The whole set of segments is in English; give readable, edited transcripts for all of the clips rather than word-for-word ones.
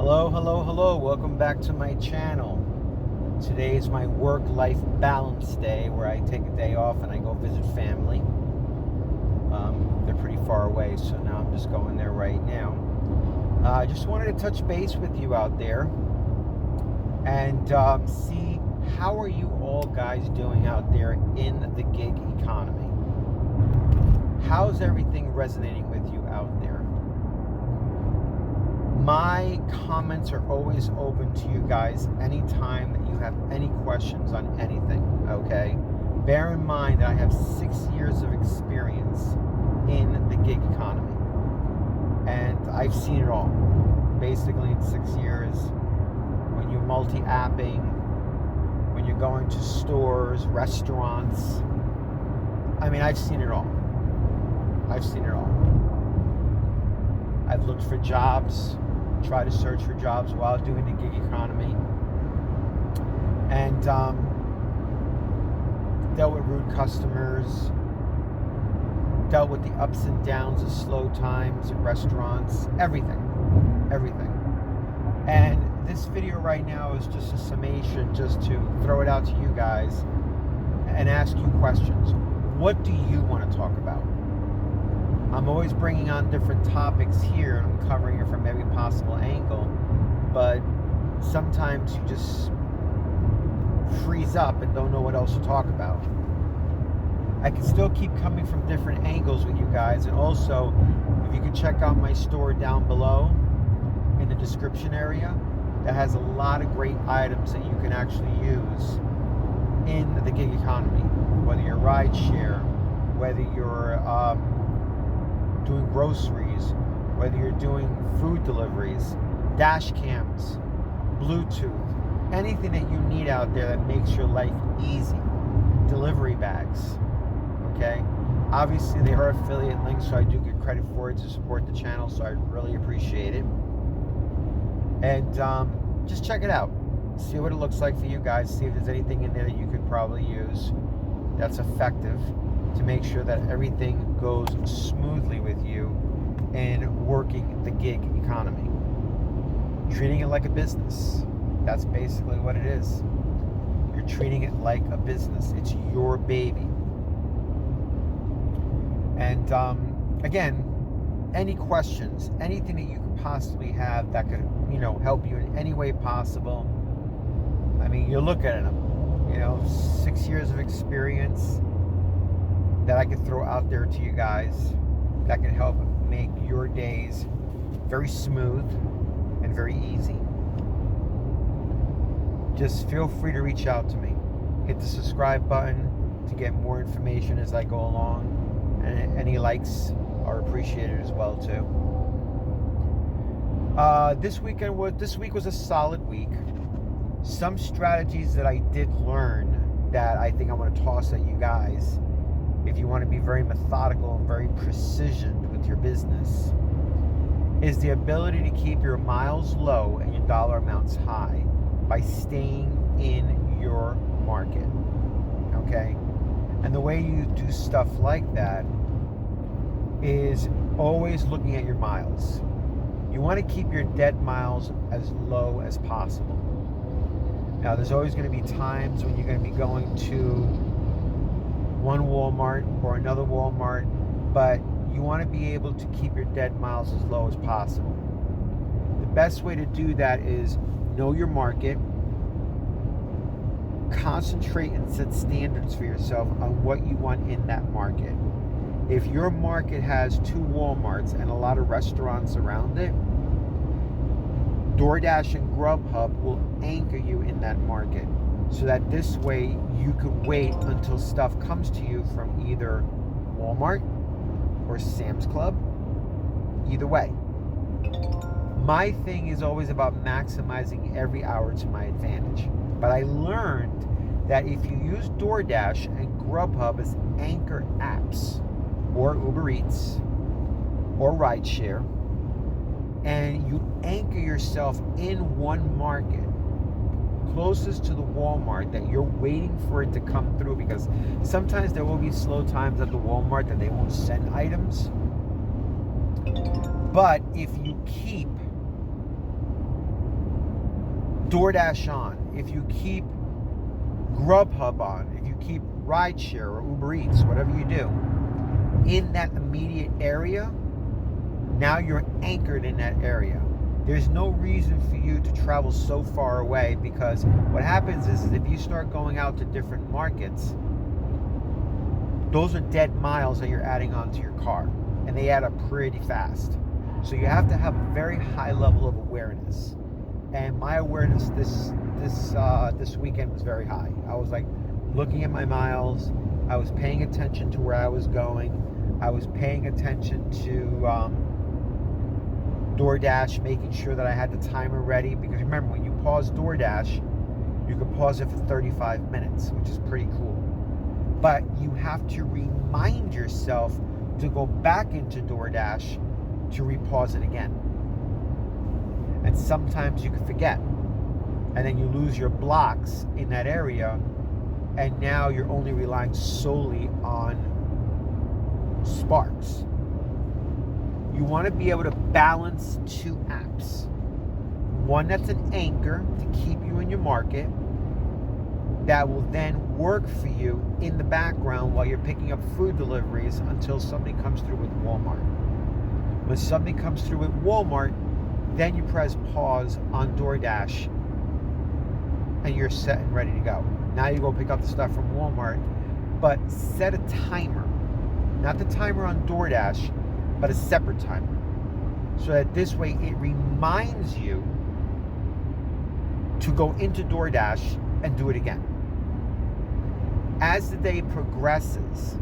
Hello, hello, hello. Welcome back to my channel. Today is my work-life balance day where I take a day off and I go visit family. They're pretty far away, so now I'm just going there right now. I just wanted to touch base with you out there and see how are you all guys doing out there in the gig economy. How's everything resonating with you out there? My comments are always open to you guys anytime that you have any questions on anything, okay? Bear in mind that I have 6 years of experience in the gig economy. And I've seen it all. Basically in 6 years, when you're multi-apping, when you're going to stores, restaurants. I mean, I've seen it all. I've seen it all. I've looked for jobs, try to search for jobs while doing the gig economy, and dealt with rude customers, dealt with the ups and downs of slow times at restaurants, everything. And this video right now is just a summation, just to throw it out to you guys and ask you questions. What do you want to talk about? I'm always bringing on different topics here, and I'm covering it from every possible angle, but sometimes you just freeze up and don't know what else to talk about. I can still keep coming from different angles with you guys, and also, if you can check out my store down below in the description area, that has a lot of great items that you can actually use in the gig economy, whether you're rideshare, whether you're doing groceries, whether you're doing food deliveries, dash cams, Bluetooth, anything that you need out there that makes your life easy. Delivery bags, okay? Obviously, they are affiliate links, so I do get credit for it to support the channel, so I really appreciate it. And just check it out. See what it looks like for you guys. See if there's anything in there that you could probably use that's effective to make sure that everything goes smoothly with you in working the gig economy. Treating it like a business. That's basically what it is. You're treating it like a business. It's your baby. And again, any questions, anything that you could possibly have that could, help you in any way possible. I mean, you look at them, 6 years of experience that I can throw out there to you guys that can help make your days very smooth and very easy. Just feel free to reach out to me. Hit the subscribe button to get more information as I go along, and any likes are appreciated as well too. This week was a solid week. Some strategies that I did learn that I think I want to toss at you guys, if you want to be very methodical and very precision with your business, is the ability to keep your miles low and your dollar amounts high by staying in your market, okay? And the way you do stuff like that is always looking at your miles. You want to keep your dead miles as low as possible. Now, there's always going to be times when you're going to be going to one Walmart or another Walmart, but you want to be able to keep your dead miles as low as possible. The best way to do that is know your market, concentrate and set standards for yourself on what you want in that market. If your market has 2 Walmarts and a lot of restaurants around it, DoorDash and GrubHub will anchor you in that market, so that this way you can wait until stuff comes to you from either Walmart or Sam's Club. Either way. My thing is always about maximizing every hour to my advantage. But I learned that if you use DoorDash and GrubHub as anchor apps, or Uber Eats, or rideshare, and you anchor yourself in one market, closest to the Walmart, that you're waiting for it to come through, because sometimes there will be slow times at the Walmart that they won't send items. But if you keep DoorDash on, if you keep GrubHub on, if you keep rideshare or Uber Eats, whatever you do, in that immediate area, now you're anchored in that area. There's no reason for you to travel so far away, because what happens is if you start going out to different markets, those are dead miles that you're adding onto your car, and they add up pretty fast. So you have to have a very high level of awareness. And my awareness this weekend was very high. I was like looking at my miles. I was paying attention to where I was going. I was paying attention to DoorDash, making sure that I had the timer ready. Because remember, when you pause DoorDash, you can pause it for 35 minutes, which is pretty cool. But you have to remind yourself to go back into DoorDash to repause it again. And sometimes you can forget. And then you lose your blocks in that area. And now you're only relying solely on Sparks. You want to be able to balance two apps. One that's an anchor to keep you in your market, that will then work for you in the background while you're picking up food deliveries until something comes through with Walmart. When something comes through with Walmart, then you press pause on DoorDash and you're set and ready to go. Now you go pick up the stuff from Walmart, but set a timer. Not the timer on DoorDash, but a separate timer. So that this way it reminds you to go into DoorDash and do it again. As the day progresses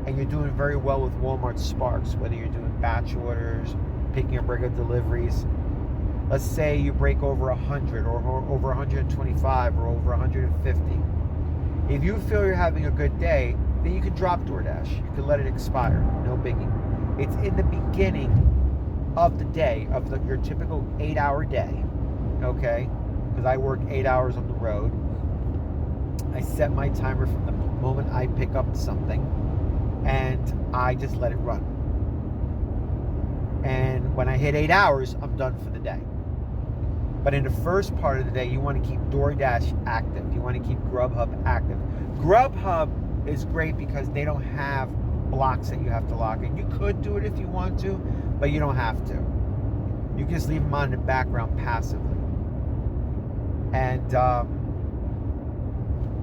and you're doing very well with Walmart Sparks, whether you're doing batch orders, picking up regular deliveries, let's say you break over 100 or over 125 or over 150. If you feel you're having a good day, then you can drop DoorDash. You can let it expire, no biggie. It's in the beginning of the day, of your typical 8-hour day, okay? Because I work 8 hours on the road. I set my timer from the moment I pick up something, and I just let it run. And when I hit 8 hours, I'm done for the day. But in the first part of the day, you want to keep DoorDash active. You want to keep GrubHub active. GrubHub is great because they don't have blocks that you have to lock in. You could do it if you want to, but you don't have to. You can just leave them on in the background passively. And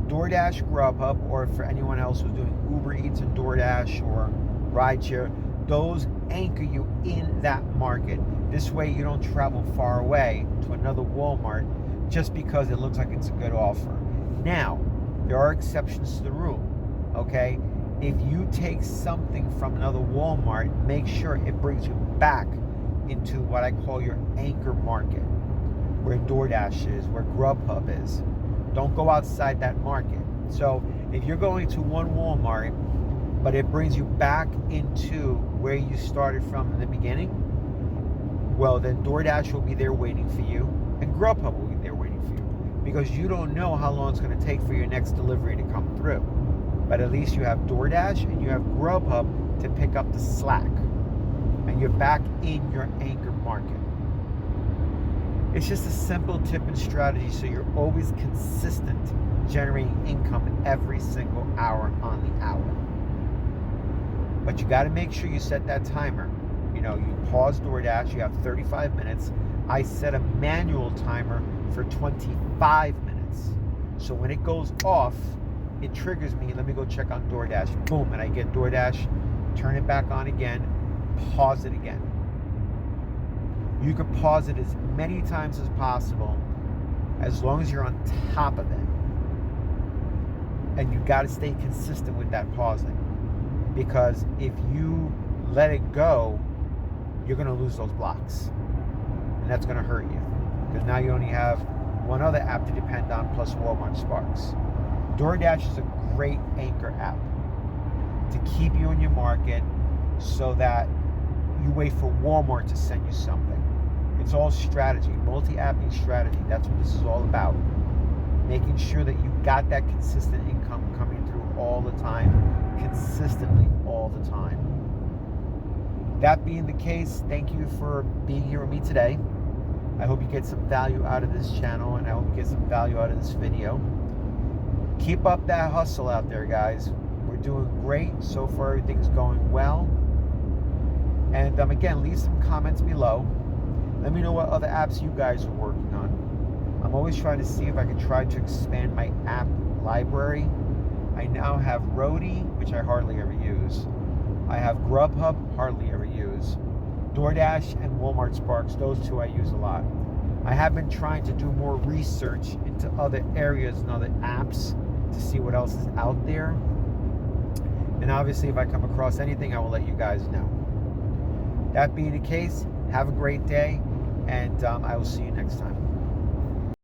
DoorDash, GrubHub, or for anyone else who's doing Uber Eats and DoorDash or rideshare, those anchor you in that market. This way you don't travel far away to another Walmart just because it looks like it's a good offer. Now, there are exceptions to the rule, okay? If you take something from another Walmart, make sure it brings you back into what I call your anchor market, where DoorDash is, where GrubHub is. Don't go outside that market. So if you're going to one Walmart, but it brings you back into where you started from in the beginning, well, then DoorDash will be there waiting for you, and GrubHub will be there waiting for you, because you don't know how long it's going to take for your next delivery to come through. But at least you have DoorDash and you have GrubHub to pick up the slack, and you're back in your anchor market. It's just a simple tip and strategy so you're always consistent, generating income every single hour on the hour. But you got to make sure you set that timer. You know, you pause DoorDash, you have 35 minutes. I set a manual timer for 25 minutes. So when it goes off, it triggers me. Let me go check on DoorDash. Boom, and I get DoorDash, turn it back on again, pause it again. You can pause it as many times as possible, as long as you're on top of it. And you got to stay consistent with that pausing, because if you let it go, you're going to lose those blocks, and that's going to hurt you, because now you only have one other app to depend on plus Walmart Sparks. DoorDash is a great anchor app to keep you in your market so that you wait for Walmart to send you something. It's all strategy, multi-apping strategy. That's what this is all about. Making sure that you got that consistent income coming through all the time, consistently all the time. That being the case, thank you for being here with me today. I hope you get some value out of this channel, and I hope you get some value out of this video. Keep up that hustle out there, guys. We're doing great. So far, everything's going well. And again, leave some comments below. Let me know what other apps you guys are working on. I'm always trying to see if I can try to expand my app library. I now have Roadie, which I hardly ever use. I have GrubHub, hardly ever use. DoorDash and Walmart Sparks, those two I use a lot. I have been trying to do more research into other areas and other apps to see what else is out there. And obviously, if I come across anything, I will let you guys know. That being the case, have a great day, and I will see you next time.